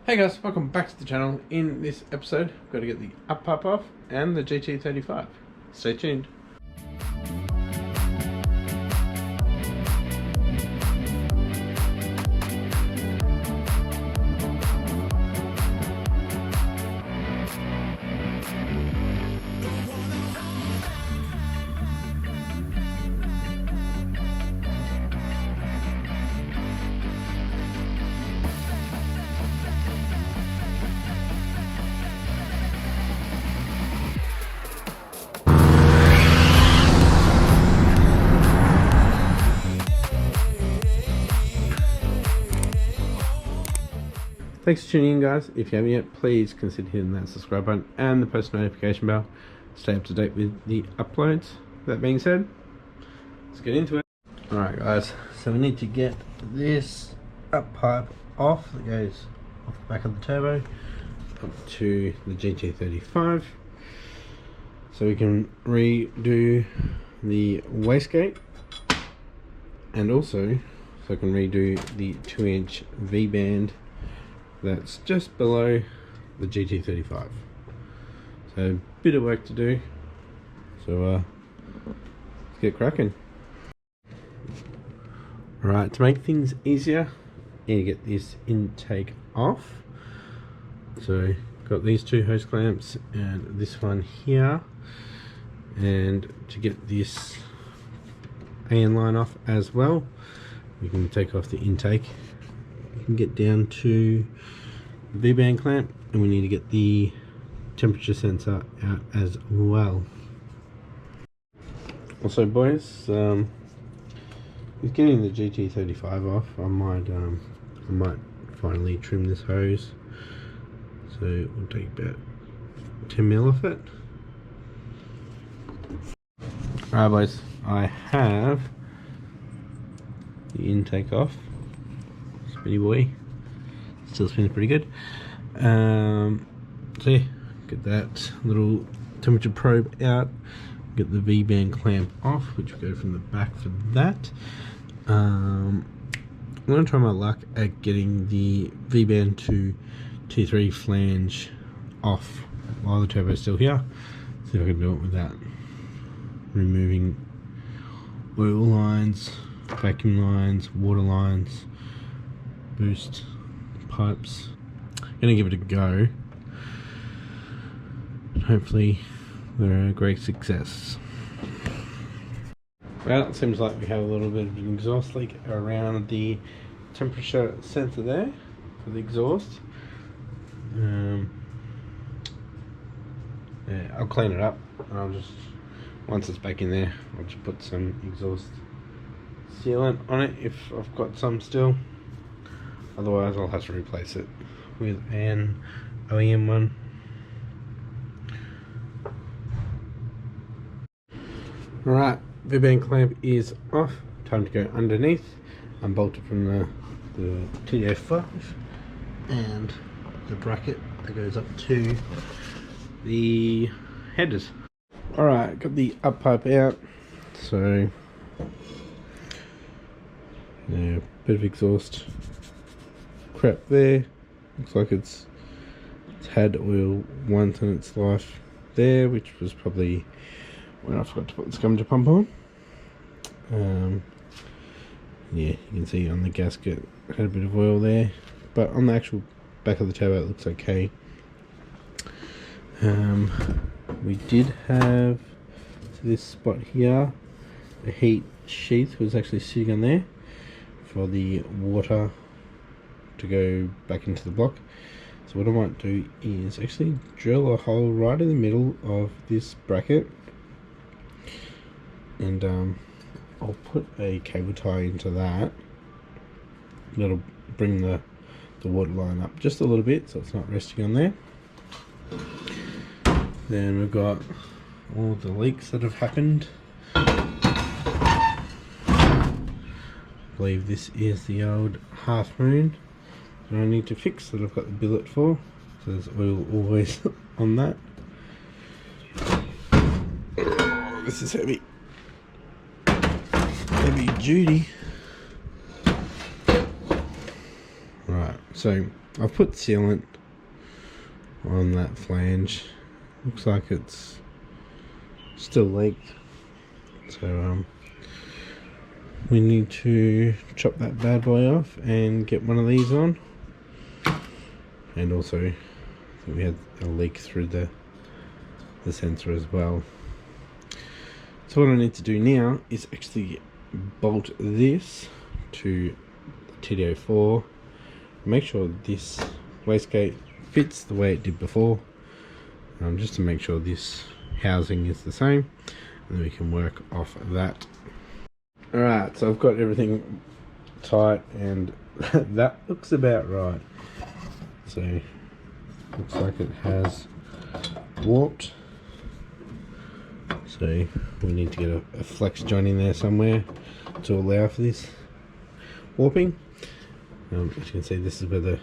Hey guys, welcome back to the channel. In this episode, we've got to get the up pipe off and the GT35. Stay tuned. Thanks for tuning in, guys. If you haven't yet, please consider hitting that subscribe button and the post notification bell. Stay up to date with the uploads. That being said, let's get into it. Alright guys, so we need to get this up pipe off that goes off the back of the turbo up to the GT35 so we can redo the wastegate, and also so I can redo the 2-inch V-band that's just below the GT35. So a bit of work to do, so let's get cracking. Alright, to make things easier, you need to get this intake off. So got these two hose clamps and this one here, and to get this AN line off as well, we can take off the intake. You can get down to the V-band clamp, and we need to get the temperature sensor out as well. Also boys, with getting the GT35 off, I might finally trim this hose, so we'll take about 10mm off it. Alright boys, I have the intake off. Spinny boy, still spins pretty good. So yeah, get that little temperature probe out, get the V-band clamp off, which will go from the back for that. I'm going to try my luck at getting the V-band to T3 flange off while the turbo is still here. See if I can do it without removing oil lines, vacuum lines, water lines, boost pipes. Gonna give it a go. Hopefully they're a great success. Well, it seems like we have a little bit of an exhaust leak around the temperature sensor there for the exhaust. Yeah, I'll clean it up. I'll just, once it's back in there, I'll just put some exhaust sealant on it if I've got some still. Otherwise I'll have to replace it with an OEM one. Alright, V-band clamp is off. Time to go underneath. Unbolt it from the TF5 and the bracket that goes up to the headers. Alright, got the up pipe out. So yeah, bit of exhaust crap there. Looks like it's had oil once in its life there, which was probably when I forgot to put the scavenger pump on. Yeah, you can see on the gasket it had a bit of oil there, but on the actual back of the turbo it looks okay. We did have to this spot here, a heat sheath was actually sitting on there for the water to go back into the block. So what I might do is actually drill a hole right in the middle of this bracket, and I'll put a cable tie into that. That'll bring the water line up just a little bit so it's not resting on there. Then we've got all the leaks that have happened. I believe this is the old half moon that I need to fix, that I've got the billet for, so there's oil always on that. Oh, this is heavy duty. Right, so I've put sealant on that flange. Looks like it's still leaked. So we need to chop that bad boy off and get one of these on. And also, I think we had a leak through the sensor as well. So what I need to do now is actually bolt this to the TD04. Make sure this wastegate fits the way it did before, just to make sure this housing is the same, and then we can work off that. Alright, so I've got everything tight and that looks about right. So looks like it has warped, so we need to get a flex joint in there somewhere to allow for this warping. As you can see, this is where the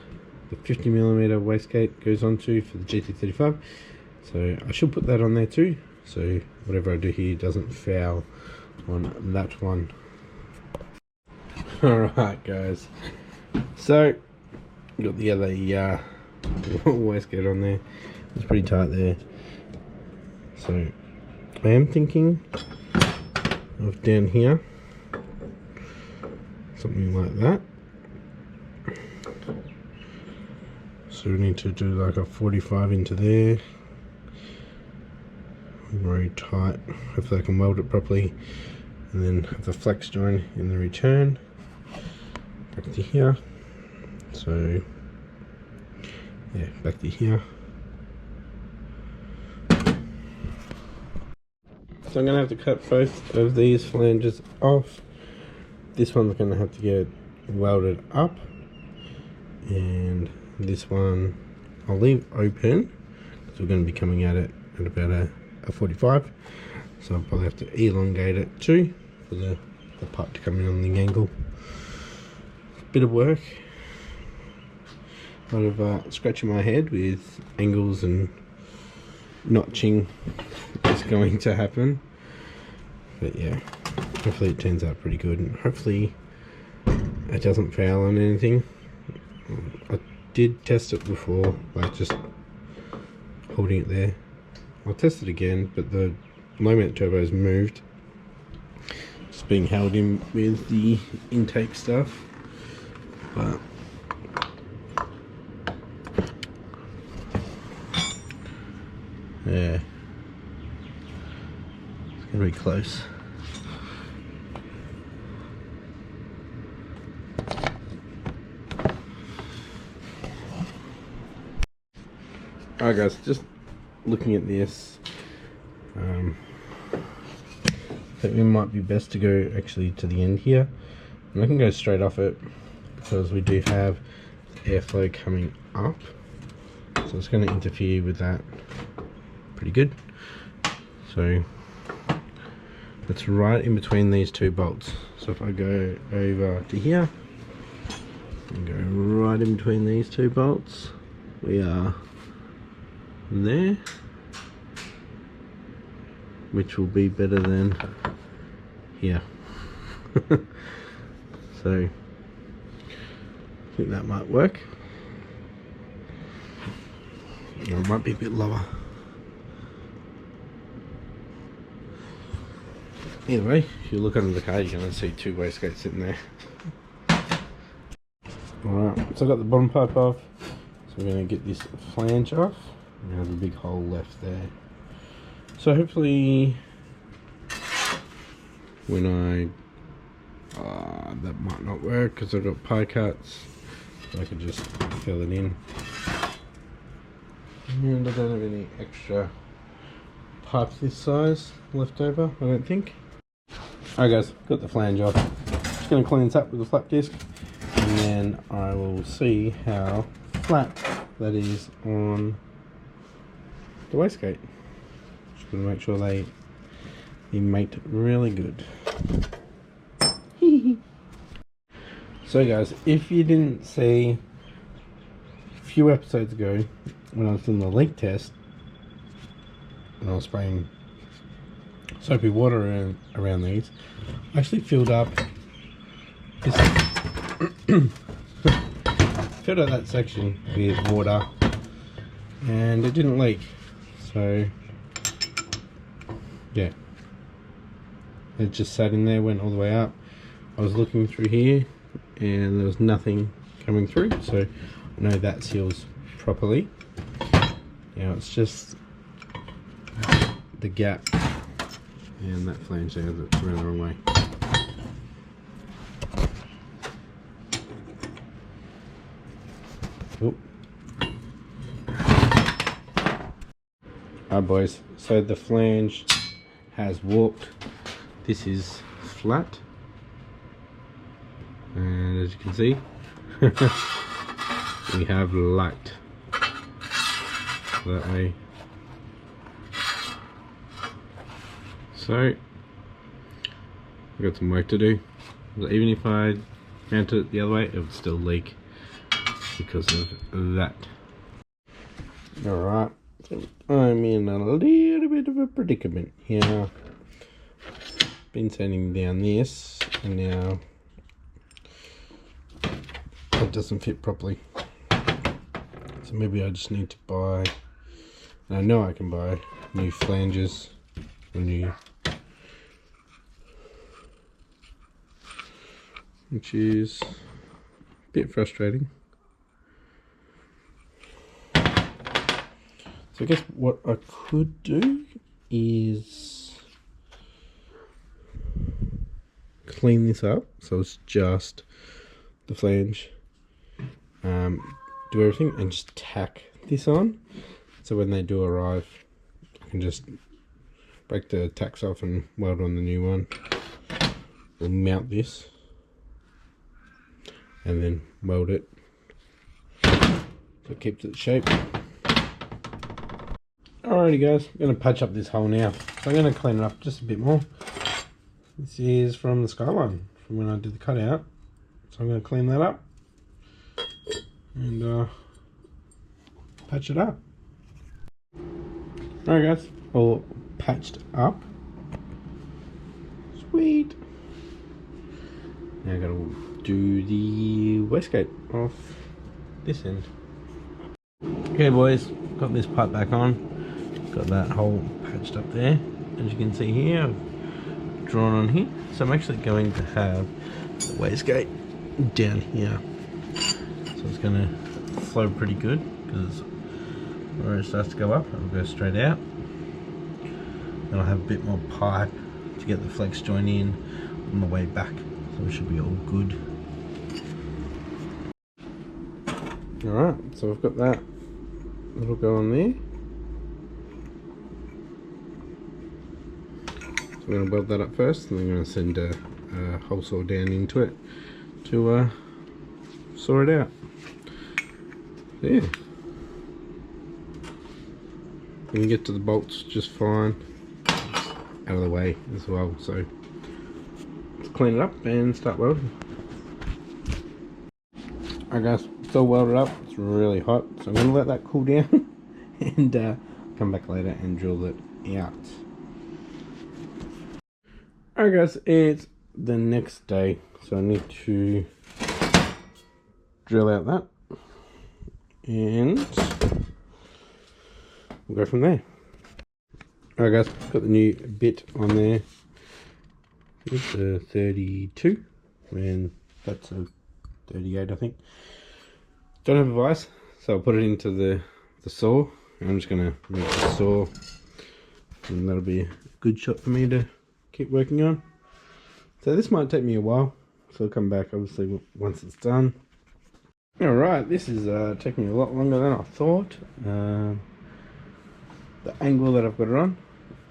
50mm wastegate goes onto for the GT35, so I should put that on there too, so whatever I do here doesn't foul on that one. Alright guys, so got the other wastegate on there. It's pretty tight there, so I am thinking of down here something like that. So we need to do like a 45 into there, very tight. Hopefully I can weld it properly, and then have the flex joint in the return back to here. So yeah, back to here. So I'm going to have to cut both of these flanges off. This one's going to have to get welded up, and this one I'll leave open because we're going to be coming at it at about a 45, so I'll probably have to elongate it too for the part to come in on the angle. Bit of work, a lot of scratching my head with angles and notching is going to happen, but yeah, hopefully it turns out pretty good, and hopefully it doesn't foul on anything. I did test it before, like just holding it there. I'll test it again, but the low mount turbo's moved, just being held in with the intake stuff. But yeah, it's gonna be close. Alright guys, just looking at this, I think it might be best to go actually to the end here, and I can go straight off it because we do have airflow coming up, so it's going to interfere with that pretty good. So it's right in between these two bolts. So if I go over to here and go right in between these two bolts, we are there, which will be better than here. So I think that might work. Or it might be a bit lower. Either way, if you look under the car, you're going to see two wastegates sitting there. Alright, so I got the bottom pipe off, so we're going to get this flange off. We have a big hole left there. So hopefully when I that might not work because I've got pie cuts, so I can just fill it in. And I don't have any extra pipe this size left over, I don't think. Alright guys, got the flange off. Just going to clean this up with a flat disc, and then I will see how flat that is on the wastegate. Just going to make sure they mate really good. So guys, if you didn't see a few episodes ago when I was doing the leak test and I was spraying soapy water around these, I actually filled up this filled out that section with water and it didn't leak, so yeah, it just sat in there, went all the way up. I was looking through here and there was nothing coming through, so I know that seals properly. Now it's just the gap and that flange there that's around the wrong way. Oop. Alright boys, so the flange has warped. This is flat, and as you can see we have light that way. So I've got some work to do. But even if I mount it the other way, it would still leak because of that. Alright, so I'm in a little bit of a predicament here. Been sanding down this and now it doesn't fit properly. So maybe I just need to buy, and I know I can buy new flanges or new, which is a bit frustrating. So I guess what I could do is clean this up so it's just the flange, do everything and just tack this on, so when they do arrive I can just break the tacks off and weld on the new one. We'll mount this and then weld it so it keeps its shape. Alrighty guys, I'm going to patch up this hole now. So I'm going to clean it up just a bit more. This is from the Skyline, from when I did the cutout. So I'm going to clean that up and patch it up. Alright guys, all patched up. Sweet. Now I got to do the wastegate off this end. Okay boys, got this pipe back on. Got that hole patched up there. As you can see here, I've drawn on here. So I'm actually going to have the wastegate down here. So it's going to flow pretty good because where it starts to go up, it'll go straight out. Then I'll have a bit more pipe to get the flex joint in on the way back. So it should be all good. Alright, so I've got that. It'll go on there. So I'm going to weld that up first, and then I'm going to send a hole saw down into it to saw it out. So yeah, we can get to the bolts just fine, out of the way as well. So let's clean it up and start welding. Alright guys, still welded up. It's really hot, so I'm going to let that cool down and come back later and drill it out. Alright guys, it's the next day, so I need to drill out that and we'll go from there. Alright guys, got the new bit on there. It's a 32 and that's a 38 I think. Don't have a vise, so I'll put it into the saw. I'm just going to move the saw and that'll be a good shot for me to keep working on. So this might take me a while, so I'll come back obviously once it's done. Alright, this is taking me a lot longer than I thought. The angle that I've got it on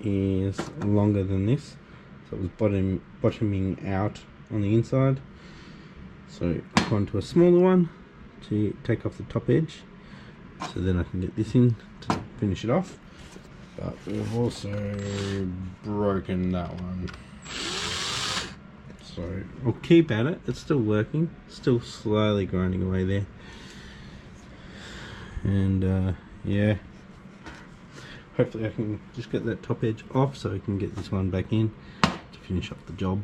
is longer than this, so it was bottoming out on the inside. So I've gone to a smaller one to take off the top edge, so then I can get this in to finish it off. But we've also broken that one, so I'll keep at it. It's still working, still slowly grinding away there, and yeah, hopefully I can just get that top edge off so I can get this one back in to finish up the job.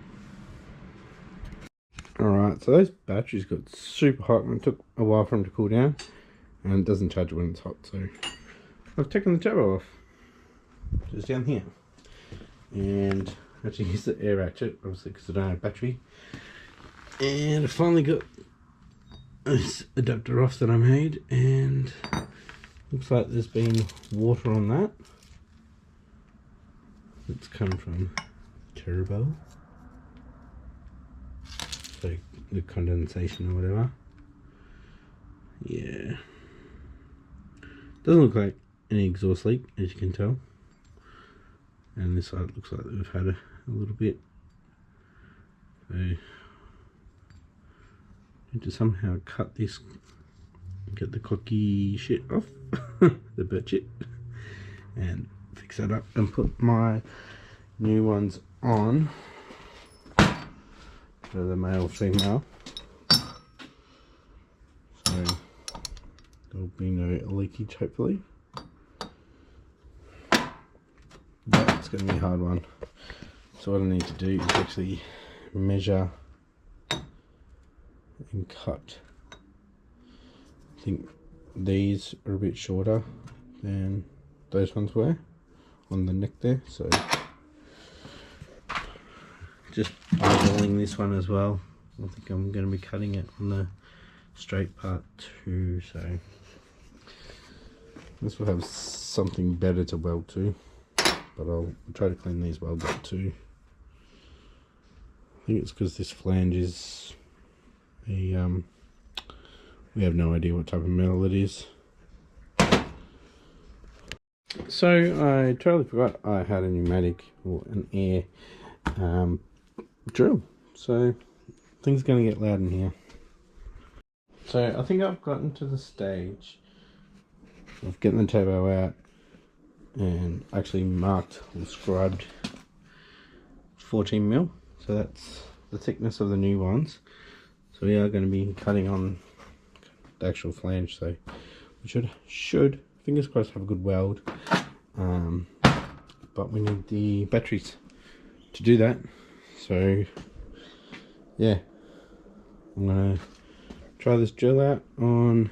Alright, Alright, so those batteries got super hot and it took a while for them to cool down, and it doesn't charge when it's hot, so I've taken the turbo off, just down here, and actually use the air ratchet, obviously because I don't have battery, and I finally got this adapter off that I made, and looks like there's been water on that. It's come from turbo, so the condensation or whatever. Yeah, doesn't look like any exhaust leak, as you can tell, and this side looks like we've had a little bit, so need to somehow cut this, get the cocky shit off the bird shit, and fix that up and put my new ones on. So the male, female, so there'll be no leakage hopefully, but it's going to be a hard one. So what I need to do is actually measure and cut. I think these are a bit shorter than those ones were on the neck there, so just eyeballing this one as well. I think I'm going to be cutting it on the straight part too, so this will have something better to weld to, but I'll try to clean these welds up too. I think it's because this flange is a we have no idea what type of metal it is. So I totally forgot I had a pneumatic or an air drill, so things are going to get loud in here. So I think I've gotten to the stage of getting the turbo out and actually marked or scribed 14mm, so that's the thickness of the new ones. So we are going to be cutting on the actual flange, so we should fingers crossed have a good weld, but we need the batteries to do that. So yeah, I'm gonna try this drill out on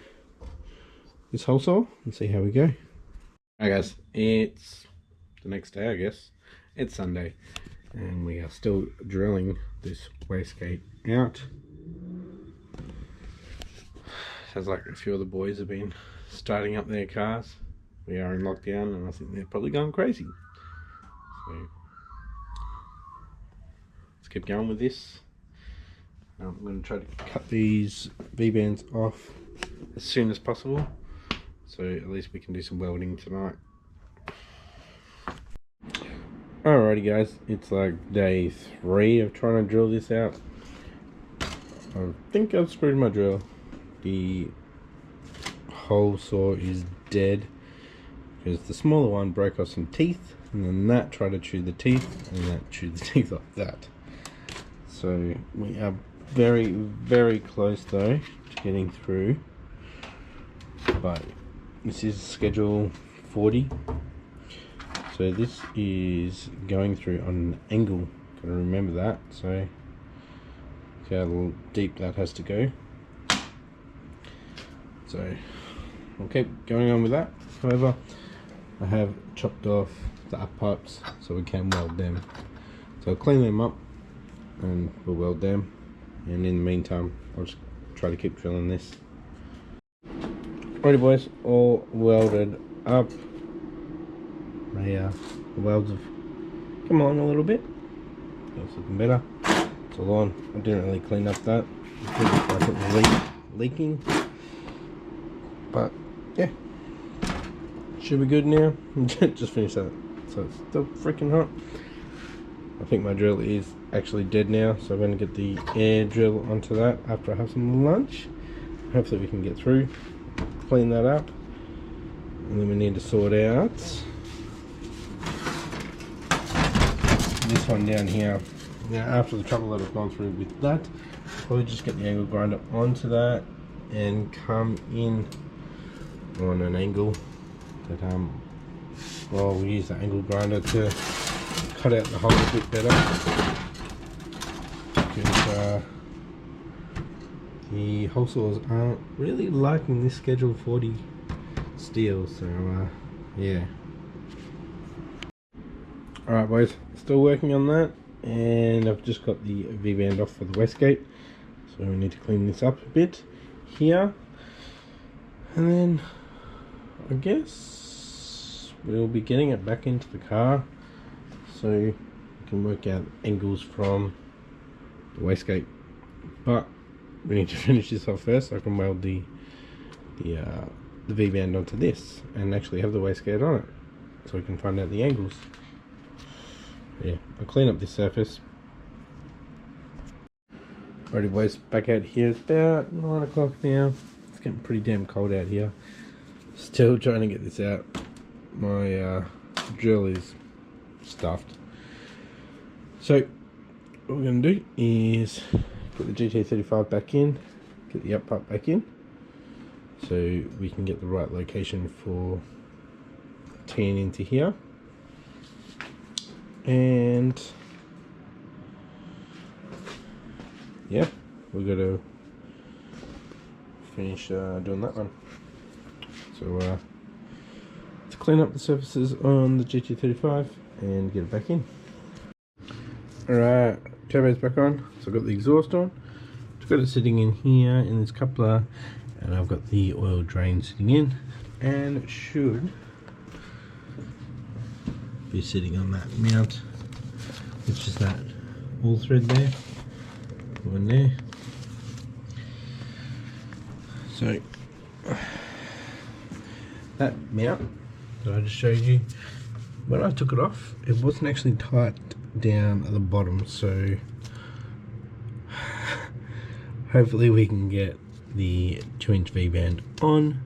this hole saw and see how we go. Alright guys, it's the next day, I guess. It's Sunday and we are still drilling this wastegate out. Sounds like a few of the boys have been starting up their cars. We are in lockdown and I think they're probably going crazy. So let's keep going with this. I'm going to try to cut these V-bands off as soon as possible, so at least we can do some welding tonight. Alrighty guys, it's like day 3 of trying to drill this out. I think I've screwed my drill. The hole saw is dead because the smaller one broke off some teeth, and then that tried to chew the teeth, and that chewed the teeth off that. So we are very close though to getting through, but this is schedule 40, so this is going through on an angle. Gotta remember that. So see how deep that has to go. So we'll keep going on with that. However, I have chopped off the up pipes so we can weld them. So I'll clean them up and we'll weld them, and in the meantime I'll just try to keep drilling this. Alrighty boys, all welded up. The welds have come along a little bit. It's looking better. It's all on. I didn't really clean up that. It looked like it was leaking. But yeah, should be good now. Just finished that, so it's still freaking hot. I think my drill is actually dead now, so I'm going to get the air drill onto that after I have some lunch. Hopefully we can get through, clean that up, and then we need to sort out this one down here. Now after the trouble that I've gone through with that, I'll probably just get the angle grinder onto that and come in on an angle that well, we use the angle grinder to cut out the hole a bit better, because the hole saws aren't really liking this Schedule 40 steel, so yeah. Alright boys, still working on that, and I've just got the V-band off for the wastegate, so we need to clean this up a bit here, and then I guess we'll be getting it back into the car so we can work out angles from the wastegate. But we need to finish this off first so I can weld the V-band onto this and actually have the wastegate on it so we can find out the angles. Yeah, I'll clean up this surface. Alrighty boys, back out here. It's about 9 o'clock now. It's getting pretty damn cold out here. Still trying to get this out. My drill is stuffed. So what we're going to do is put the GT35 back in, get the up part back in, so we can get the right location for teeing into here. And yeah, we're going to finish doing that one. So to clean up the surfaces on the GT35 and get it back in. Alright, turbo's back on, so I've got the exhaust on. I've got it sitting in here in this coupler, and I've got the oil drain sitting in, and it should be sitting on that mount. It's just that all thread there, one there. So that mount that I just showed you, when I took it off, it wasn't actually tight down at the bottom, so hopefully we can get the 2-inch V-band on.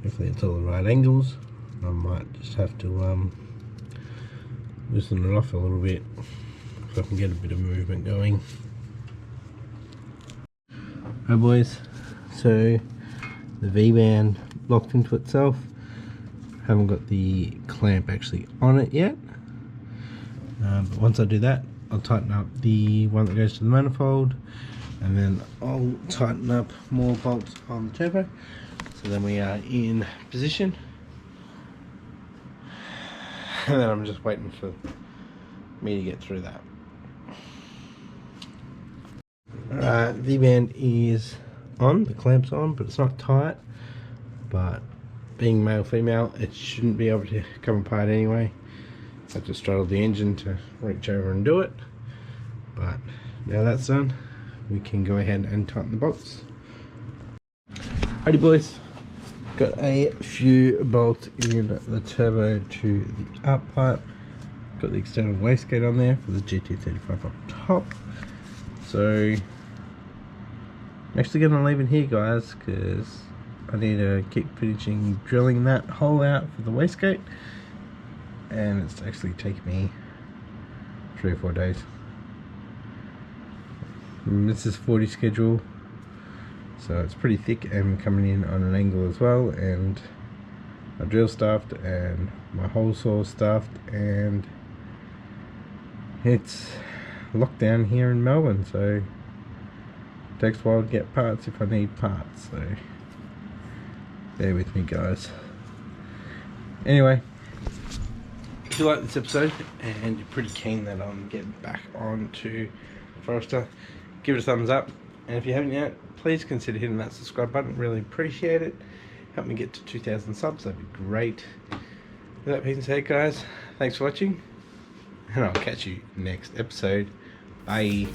Hopefully it's all the right angles. I might just have to loosen it off a little bit so I can get a bit of movement going. Alright boys, so the V-band locked into itself. Haven't got the clamp actually on it yet, but once I do that, I'll tighten up the one that goes to the manifold, and then I'll tighten up more bolts on the turbo, so then we are in position. And then I'm just waiting for me to get through that. Alright, V-band is on, the clamp's on, but it's not tight. But being male female, it shouldn't be able to come apart anyway. I have to straddle the engine to reach over and do it. But now that's done, we can go ahead and tighten the bolts. Alrighty boys, got a few bolts in the turbo to the up pipe. Got the external wastegate on there for the GT35 up top. So I'm actually going to leave it here guys, because I need to keep finishing drilling that hole out for the wastegate, and it's actually taken me 3 or 4 days. And this is 40 schedule, so it's pretty thick and coming in on an angle as well, and my drill stuffed and my hole saw stuffed, and it's locked down here in Melbourne, so it takes a while to get parts if I need parts, so bear with me guys. Anyway, if you like this episode and you're pretty keen that I'm getting back onto Forester, give it a thumbs up, and if you haven't yet, please consider hitting that subscribe button. Really appreciate it. Help me get to 2,000 subs, that'd be great. With that being said guys, thanks for watching, and I'll catch you next episode. Bye.